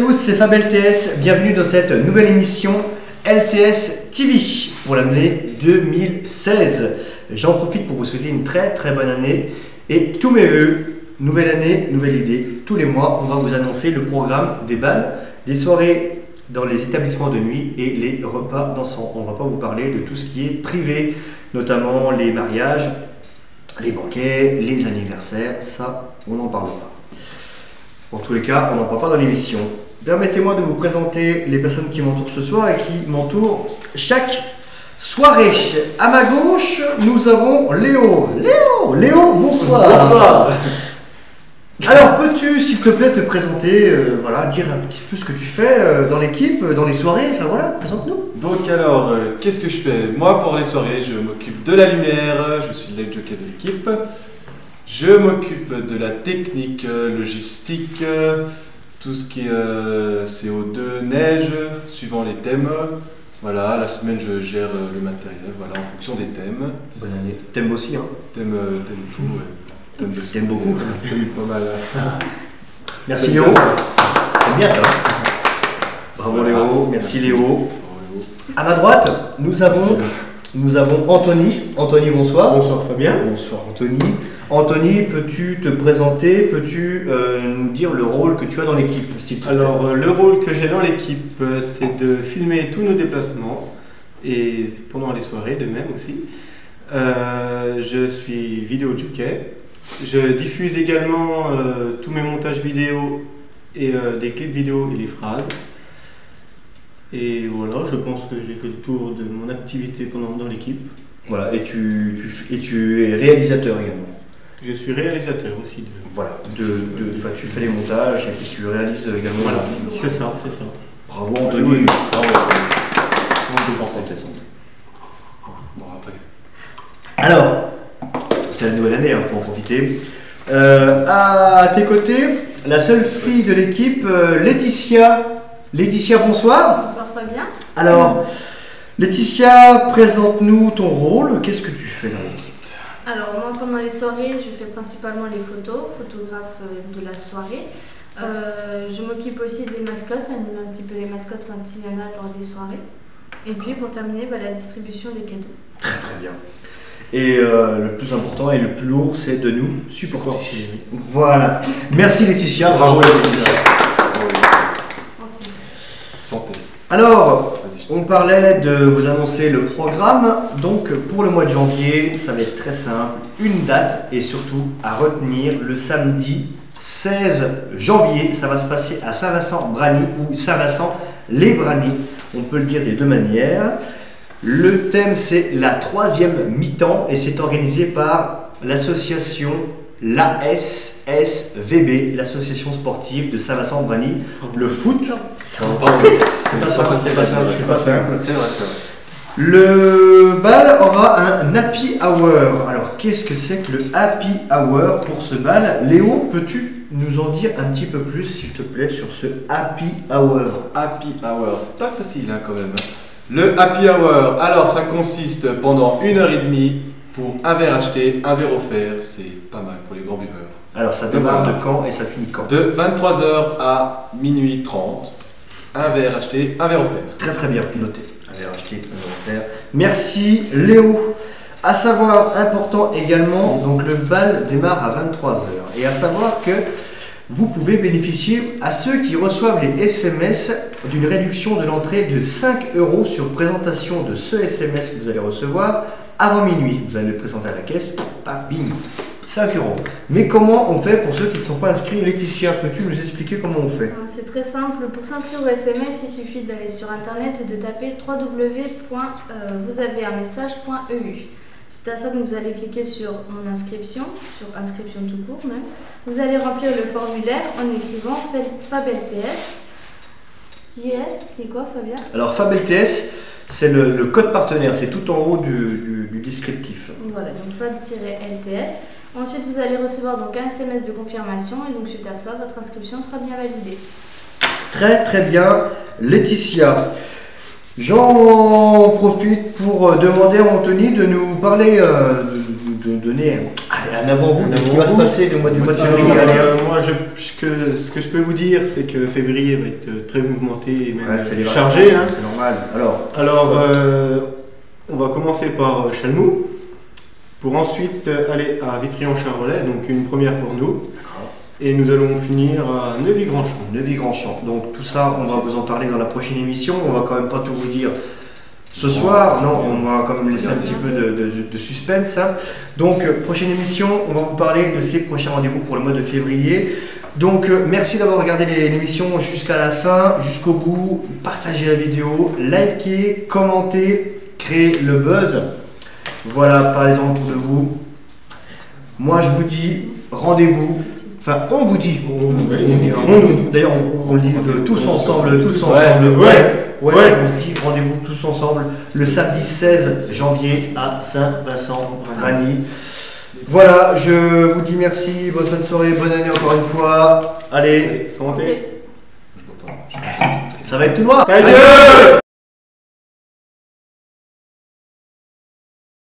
tous, c'est Fab LTS, bienvenue dans cette nouvelle émission LTS TV pour l'année 2016. J'en profite pour vous souhaiter une très bonne année et tous mes vœux, nouvelle année, nouvelle idée. Tous les mois, on va vous annoncer le programme des balles, des soirées dans les établissements de nuit et les repas dansants. On ne va pas vous parler de tout ce qui est privé, notamment les mariages, les banquets, les anniversaires, ça, on n'en parle pas. En tous les cas, on n'en parle pas dans l'émission. Permettez-moi de vous présenter les personnes qui m'entourent ce soir et qui m'entourent chaque soirée. À ma gauche, nous avons Léo. Léo, bonsoir. Bonsoir. Alors, peux-tu, s'il te plaît, te présenter, dire un petit peu ce que tu fais dans l'équipe, dans les soirées, enfin voilà, présente-nous. Donc alors, qu'est-ce que je fais? Moi, pour les soirées, je m'occupe de la lumière, je suis le light jockey de l'équipe. Je m'occupe de la technique, logistique, tout ce qui est CO2, neige, suivant les thèmes. Voilà, la semaine je gère le matériel, voilà, en fonction des thèmes. Bonne année. Thème aussi, hein? Thème tout, ouais. Thème beaucoup. Thème pas mal. Merci Léo. C'est bien ça. Bravo Léo, merci Léo. À ma droite, nous avons Anthony. Anthony, bonsoir. Bonsoir Fabien. Bonsoir Anthony. Anthony, peux-tu te présenter, peux-tu nous dire le rôle que tu as dans l'équipe? Alors, le rôle que j'ai dans l'équipe, c'est de filmer tous nos déplacements et pendant les soirées de même aussi. Je suis vidéo jockey. Je diffuse également tous mes montages vidéo et des clips vidéo et les phrases. Et voilà, je pense que j'ai fait le tour de mon activité dans l'équipe. Voilà, et tu es réalisateur également. Je suis réalisateur aussi. Voilà, tu fais les montages et puis tu réalises également. Voilà, c'est ça. Bravo Anthony. Bravo. Bon, après. Alors, c'est la nouvelle année, il faut en profiter. À tes côtés, la seule fille de l'équipe, Laetitia. Laetitia, bonsoir. Bonsoir Fabien. Alors, Laetitia, présente-nous ton rôle. Qu'est-ce que tu fais dans l'équipe? Alors moi pendant les soirées je fais principalement les photos, photographe de la soirée. Je m'occupe aussi des mascottes, anime un petit peu les mascottes quand il y en a lors des soirées. Et puis pour terminer, la distribution des cadeaux. Très bien. Et le plus important et le plus lourd, c'est de nous supporter. Voilà. Merci Laetitia. Bravo Laetitia. Santé. Alors, on parlait de vous annoncer le programme. Donc, pour le mois de janvier, ça va être très simple. Une date et surtout à retenir le samedi 16 janvier. Ça va se passer à Saint-Vincent-Brany ou Saint-Vincent-les-Brany. On peut le dire des deux manières. Le thème, c'est la 3e mi-temps et c'est organisé par l'association l'ASSVB, l'association sportive de Saint-Vincent-Brany. Le foot, c'est pas simple. C'est vrai. Le bal aura un happy hour. Alors, qu'est-ce que c'est que le happy hour pour ce bal? Léo, peux-tu nous en dire un petit peu plus, s'il te plaît, sur ce happy hour? Happy hour, c'est pas facile quand même. Le happy hour, alors ça consiste pendant 1h30 pour un verre acheté, un verre offert, c'est pas mal pour les grands buveurs. Alors ça démarre de quand et ça finit quand? De 23h à minuit 30, un verre acheté, un verre offert. Très bien, noté. Un verre acheté, un verre offert. Merci Léo. À savoir, important également, donc le bal démarre à 23h. Et à savoir que vous pouvez bénéficier à ceux qui reçoivent les SMS d'une réduction de l'entrée de 5 € sur présentation de ce SMS que vous allez recevoir avant minuit. Vous allez le présenter à la caisse, bing, 5 €. Mais comment on fait pour ceux qui ne sont pas inscrits? Laetitia, peux-tu nous expliquer comment on fait? C'est très simple. Pour s'inscrire au SMS, il suffit d'aller sur internet et de taper www.vousavezunmessage.eu. Suite à ça, donc, vous allez cliquer sur mon inscription, sur inscription tout court même. Vous allez remplir le formulaire en écrivant Fab LTS. C'est quoi Fabien? Alors Fab LTS, c'est le code partenaire, c'est tout en haut du descriptif. Voilà, donc Fab-LTS. Ensuite, vous allez recevoir donc un SMS de confirmation et donc suite à ça, votre inscription sera bien validée. Très bien, Laetitia. J'en profite pour demander à Anthony de nous parler donner un avant-goût de ce qui va se passer du mois de février. Allez, Moi, ce que je peux vous dire, c'est que février va être très mouvementé et même ouais, c'est les chargé. vacances, c'est normal. Alors, On va commencer par Chalmou, pour ensuite aller à Vitry-en-Charolais, donc une première pour nous. Et nous allons finir à Neuvy-Grandchamp. Neuvy-Grandchamp. Donc tout ça, on va vous en parler dans la prochaine émission. On va quand même pas tout vous dire ce soir. Non, on va quand même laisser un petit peu de suspense. Hein. Donc prochaine émission, on va vous parler de ces prochains rendez-vous pour le mois de février. Donc merci d'avoir regardé l'émission jusqu'à la fin, jusqu'au bout. Partagez la vidéo, likez, commentez, créez le buzz. Voilà, parlez-en autour de vous. Moi je vous dis rendez-vous. Enfin, on vous dit, d'ailleurs on le dit tous ensemble, on se dit rendez-vous tous ensemble le samedi 16 janvier à Saint-Vincent-Gagny. Voilà, je vous dis merci, bonne soirée, bonne année encore une fois. Allez, Santé. ça va être tout noir. Adieu.